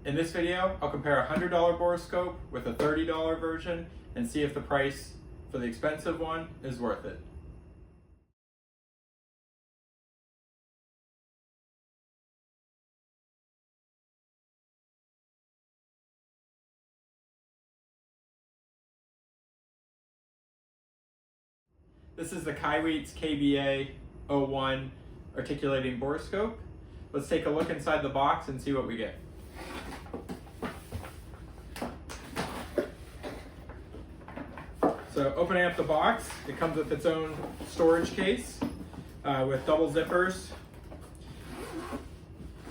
In this video, I'll compare a $100 borescope with a $30 version and see if the price for the expensive one is worth it. This is the KAIWEETS KBA01 articulating borescope. Let's take a look inside the box and see what we get. So opening up the box, it comes with its own storage case with double zippers.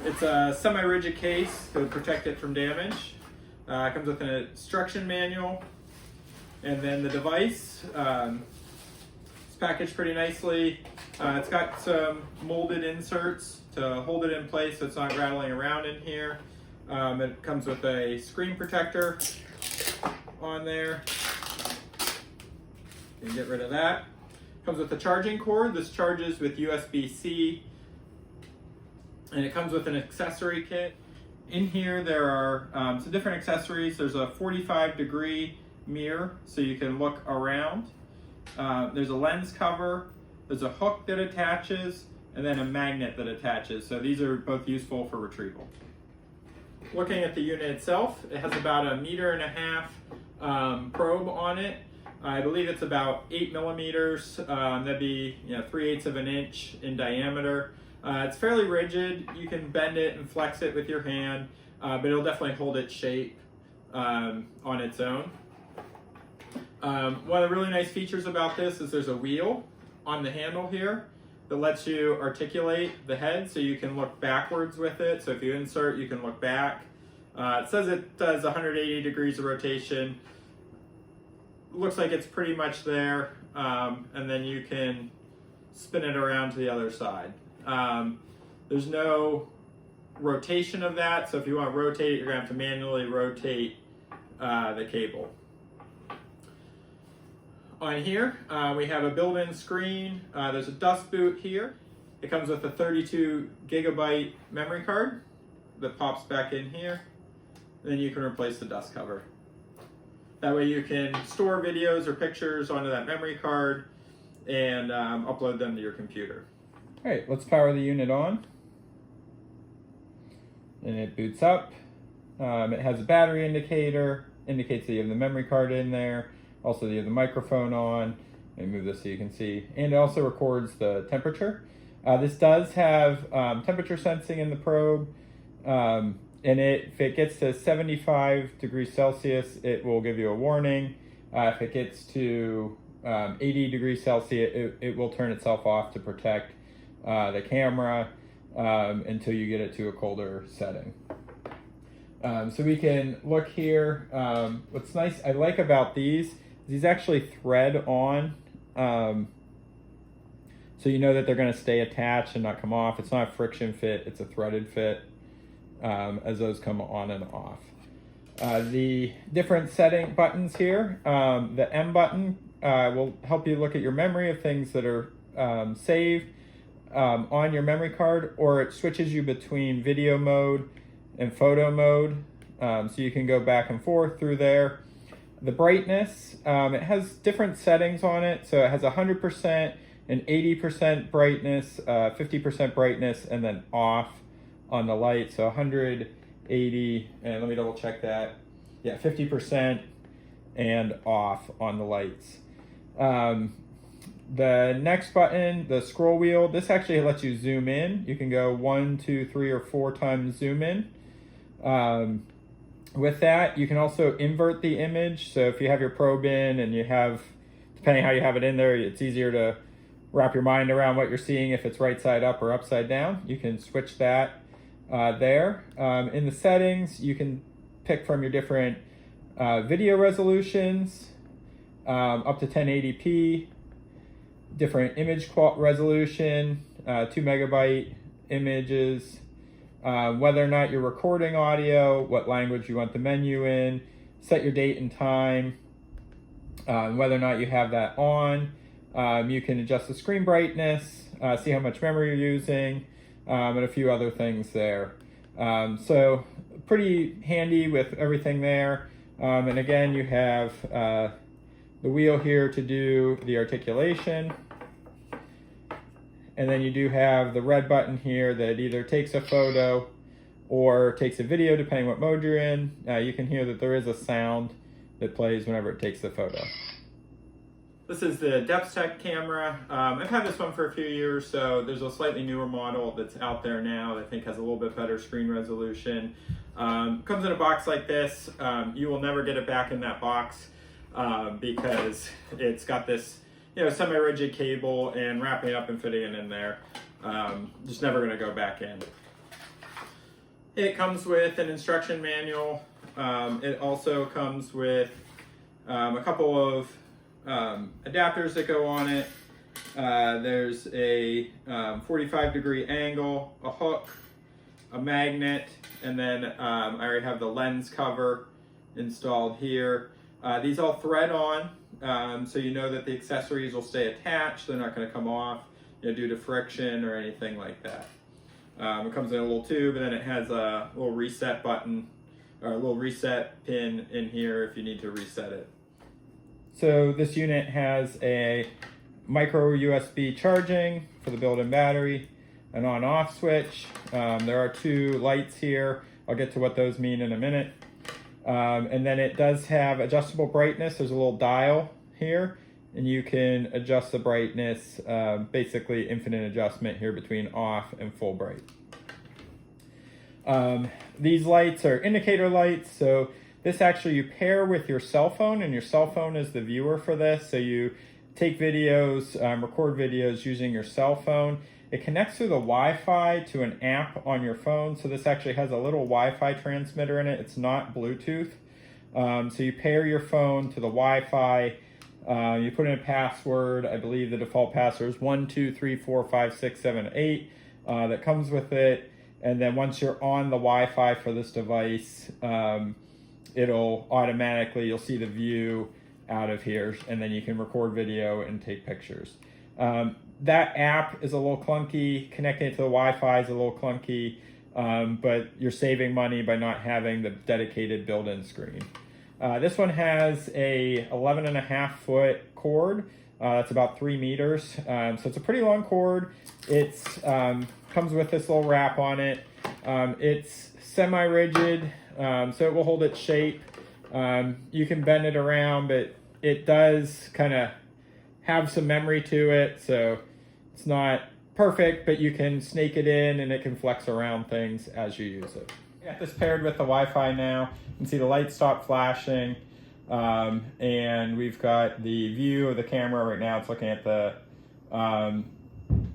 It's a semi-rigid case to protect it from damage. It comes with an instruction manual, and then the device is packaged pretty nicely. It's got some molded inserts to hold it in place so it's not rattling around in here. It comes with a screen protector on there. You can get rid of that. Comes with a charging cord. This charges with USB-C. And it comes with an accessory kit. In here there are some different accessories. There's a 45-degree mirror so you can look around. There's a lens cover. There's a hook that attaches, and then a magnet that attaches. So these are both useful for retrieval. Looking at the unit itself, it has about 1.5 meter probe on it. I believe it's about 8 millimeters. That'd be 3/8 of an inch in diameter. It's fairly rigid. You can bend it and flex it with your hand, but it'll definitely hold its shape on its own. One of the really nice features about this is there's a wheel on the handle here that lets you articulate the head so you can look backwards with it. So if you insert, you can look back. It says it does 180 degrees of rotation. Looks like it's pretty much there, and then you can spin it around to the other side. There's no rotation of that, so if you want to rotate it, you're going to have to manually rotate the cable. On here, we have a built-in screen. There's a dust boot here. It comes with a 32 gigabyte memory card that pops back in here. Then you can replace the dust cover. That way you can store videos or pictures onto that memory card and upload them to your computer. All right, let's power the unit on. And it boots up. It has a battery indicator, indicates that you have the memory card in there. Also, you have the microphone on. Let me move this so you can see. And it also records the temperature. This does have temperature sensing in the probe. And if it gets to 75 degrees Celsius, it will give you a warning. If it gets to 80 degrees Celsius, it will turn itself off to protect the camera until you get it to a colder setting. So we can look here. What's nice, I like about these actually thread on, so you know that they're going to stay attached and not come off. It's not a friction fit, it's a threaded fit, as those come on and off. The different setting buttons here, the M button will help you look at your memory of things that are saved on your memory card, or it switches you between video mode and photo mode, so you can go back and forth through there. The brightness, it has different settings on it, so it has 100% and 80% brightness, 50% brightness, and then off on the light. So 180, and let me double check that. Yeah, 50% and off on the lights. The next button, the scroll wheel, this actually lets you zoom in. You can go 1, 2, 3, or 4 times zoom in. With that, you can also invert the image. So if you have your probe in and you have, depending how you have it in there, it's easier to wrap your mind around what you're seeing if it's right side up or upside down. You can switch that there. In the settings, you can pick from your different video resolutions, up to 1080p, different image resolution, 2 megabyte images, whether or not you're recording audio, what language you want the menu in, set your date and time, whether or not you have that on. You can adjust the screen brightness, see how much memory you're using, and a few other things there. So pretty handy with everything there. And again, you have the wheel here to do the articulation. And then you do have the red button here that either takes a photo or takes a video, depending what mode you're in. You can hear that there is a sound that plays whenever it takes the photo. This is the DEPSTECH camera. I've had this one for a few years, so there's a slightly newer model that's out there now that I think has a little bit better screen resolution. Comes in a box like this. You will never get it back in that box because it's got this semi-rigid cable, and wrapping it up and fitting it in there, just never going to go back in. It comes with an instruction manual. It also comes with a couple of adapters that go on it. There's a 45-degree angle, a hook, a magnet, and then I already have the lens cover installed here. These all thread on, so you know that the accessories will stay attached. They're not going to come off due to friction or anything like that. It comes in a little tube, and then it has a little reset button, or a little reset pin in here if you need to reset it. So this unit has a micro USB charging for the built-in battery, an on-off switch. There are two lights here. I'll get to what those mean in a minute. And then it does have adjustable brightness. There's a little dial here, and you can adjust the brightness, basically infinite adjustment here between off and full bright. These lights are indicator lights, so this actually you pair with your cell phone, and your cell phone is the viewer for this. So you take videos, record videos using your cell phone. It connects through the Wi-Fi to an app on your phone. So this actually has a little Wi-Fi transmitter in it. It's not Bluetooth. So you pair your phone to the Wi-Fi. You put in a password. I believe the default password is 12345678 that comes with it. And then once you're on the Wi-Fi for this device, it'll automatically, you'll see the view out of here, and then you can record video and take pictures. That app is a little clunky. Connecting it to the Wi-Fi is a little clunky, but you're saving money by not having the dedicated built-in screen. This one has a 11.5-foot cord. That's about 3 meters. So it's a pretty long cord. It's comes with this little wrap on it. It's semi-rigid, so it will hold its shape. You can bend it around, but it does kind of have some memory to it, so it's not perfect, but you can snake it in and it can flex around things as you use it. Got this paired with the Wi-Fi now. You can see the lights stop flashing, and we've got the view of the camera right now. It's looking at the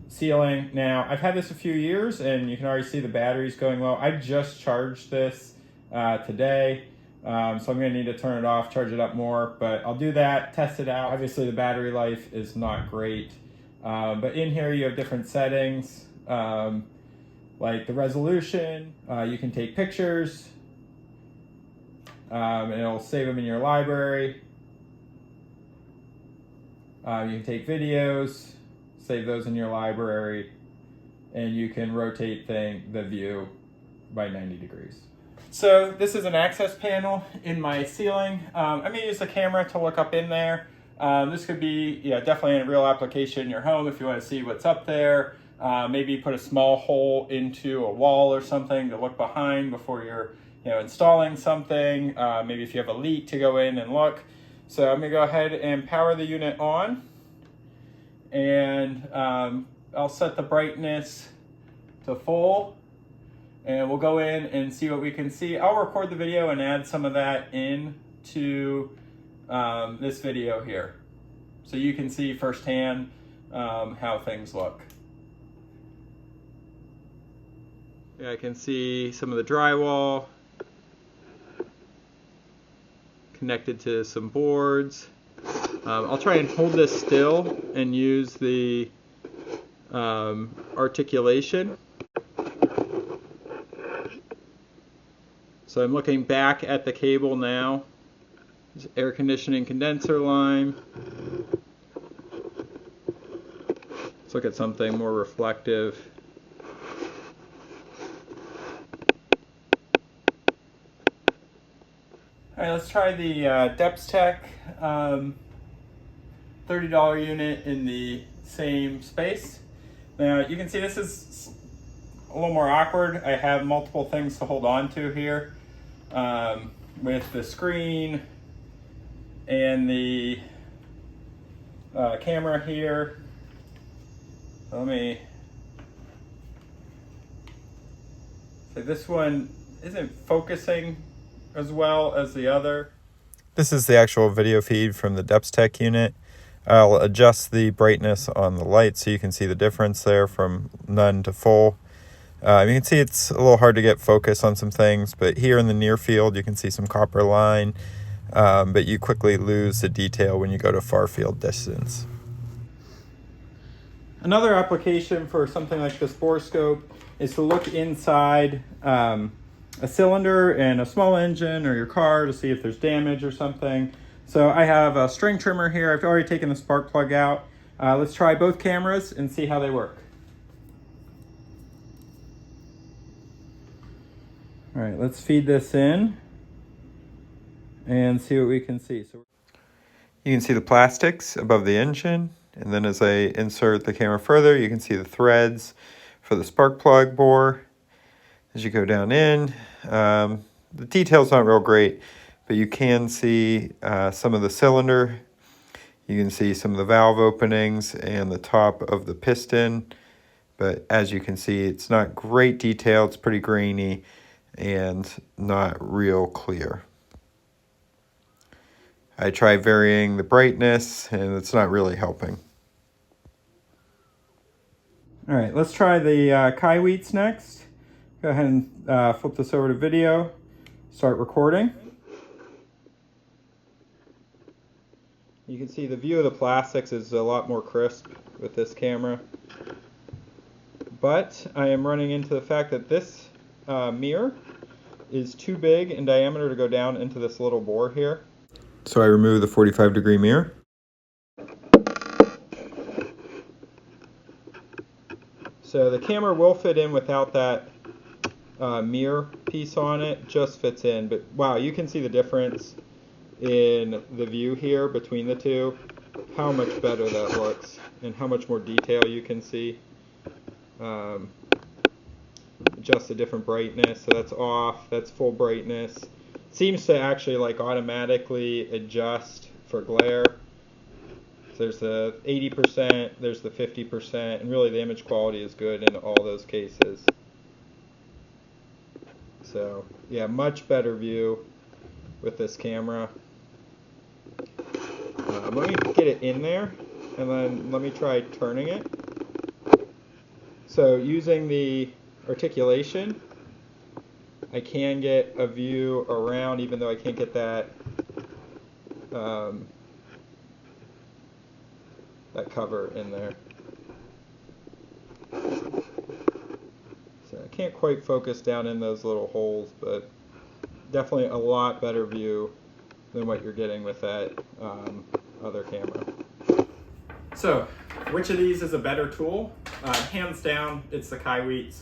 ceiling. Now, I've had this a few years, and you can already see the battery's going low. I just charged this today. So I'm going to need to turn it off, charge it up more, but I'll do that, test it out. Obviously the battery life is not great, but in here you have different settings, like the resolution. You can take pictures, and it'll save them in your library. You can take videos, save those in your library, and you can rotate the view by 90 degrees. So this is an access panel in my ceiling. I'm going to use the camera to look up in there. This could be definitely a real application in your home if you want to see what's up there. Maybe put a small hole into a wall or something to look behind before you're installing something. Maybe if you have a leak to go in and look. So I'm going to go ahead and power the unit on. And I'll set the brightness to full. And we'll go in and see what we can see. I'll record the video and add some of that into this video here, so you can see firsthand how things look. Yeah, I can see some of the drywall connected to some boards. I'll try and hold this still and use the articulation. So I'm looking back at the cable now. There's air conditioning condenser line. Let's look at something more reflective. All right, let's try the DEPSTECH $30 unit in the same space. Now you can see this is a little more awkward. I have multiple things to hold on to here with the screen and the camera here. So this one isn't focusing as well as the other. This is the actual video feed from the DEPSTECH unit. I'll adjust the brightness on the light so you can see the difference there from none to full. You can see it's a little hard to get focus on some things, but here in the near field you can see some copper line, but you quickly lose the detail when you go to far field distance. Another application for something like this borescope is to look inside a cylinder in a small engine or your car to see if there's damage or something. So I have a string trimmer here. I've already taken the spark plug out. Let's try both cameras and see how they work. All right, let's feed this in and see what we can see. So you can see the plastics above the engine, and then as I insert the camera further, you can see the threads for the spark plug bore. As you go down in, the detail's not real great, but you can see some of the cylinder. You can see some of the valve openings and the top of the piston. But as you can see, it's not great detail. It's pretty grainy and not real clear. I try varying the brightness and it's not really helping. All right, let's try the Kaiweets next. Go ahead and flip this over to video, start recording. You can see the view of the plastics is a lot more crisp with this camera. But I am running into the fact that this mirror is too big in diameter to go down into this little bore here. So I remove the 45-degree mirror. So the camera will fit in without that mirror piece on it, just fits in. But wow, you can see the difference in the view here between the two, how much better that looks and how much more detail you can see. Just a different brightness, so that's off, that's full brightness. Seems to actually like automatically adjust for glare. So there's the 80%, there's the 50%, and really the image quality is good in all those cases. So yeah, much better view with this camera. Let me get it in there and then let me try turning it. So using the articulation, I can get a view around even though I can't get that that cover in there. So I can't quite focus down in those little holes, but definitely a lot better view than what you're getting with that other camera. So, which of these is a better tool? Hands down, it's the Kaiweets.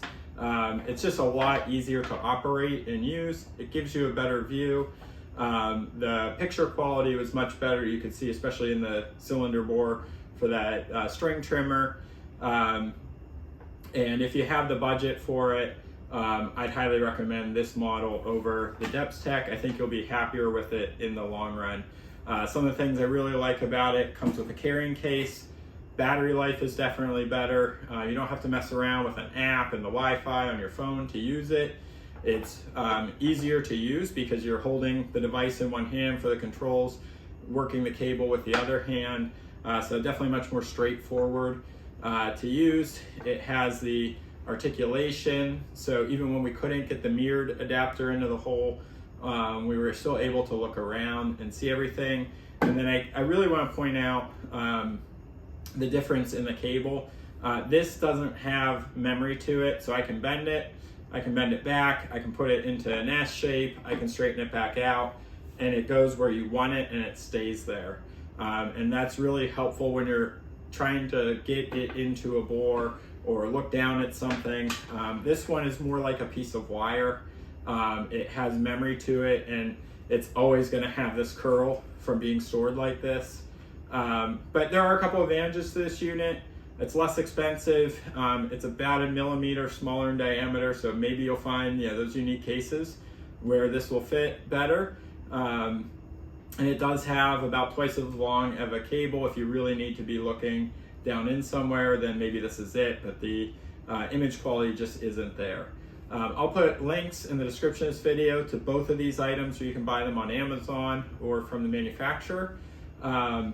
It's just a lot easier to operate and use. It gives you a better view. The picture quality was much better. You could see, especially in the cylinder bore for that string trimmer. And if you have the budget for it, I'd highly recommend this model over the DEPSTECH. I think you'll be happier with it in the long run. Some of the things I really like about it comes with a carrying case. Battery life is definitely better. You don't have to mess around with an app and the Wi-Fi on your phone to use it. It's easier to use because you're holding the device in one hand for the controls, working the cable with the other hand. So definitely much more straightforward to use. It has the articulation, so even when we couldn't get the mirrored adapter into the hole, we were still able to look around and see everything. And then I really want to point out the difference in the cable. This doesn't have memory to it, so I can bend it back, I can put it into an S shape, I can straighten it back out, and it goes where you want it and it stays there. And that's really helpful when you're trying to get it into a bore or look down at something. This one is more like a piece of wire. It has memory to it, and it's always going to have this curl from being stored like this. But there are a couple advantages to this unit. It's less expensive. It's about 1 millimeter smaller in diameter, so maybe you'll find those unique cases where this will fit better. And it does have about twice as long of a cable. If you really need to be looking down in somewhere, then maybe this is it, but the image quality just isn't there. I'll put links in the description of this video to both of these items, so you can buy them on Amazon or from the manufacturer. I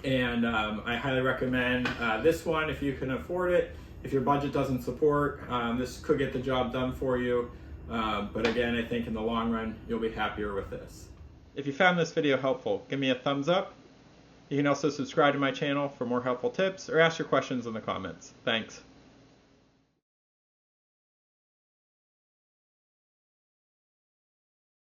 highly recommend this one if you can afford it. If your budget doesn't support, this could get the job done for you. But again, I think in the long run, you'll be happier with this. If you found this video helpful, give me a thumbs up. You can also subscribe to my channel for more helpful tips or ask your questions in the comments. Thanks.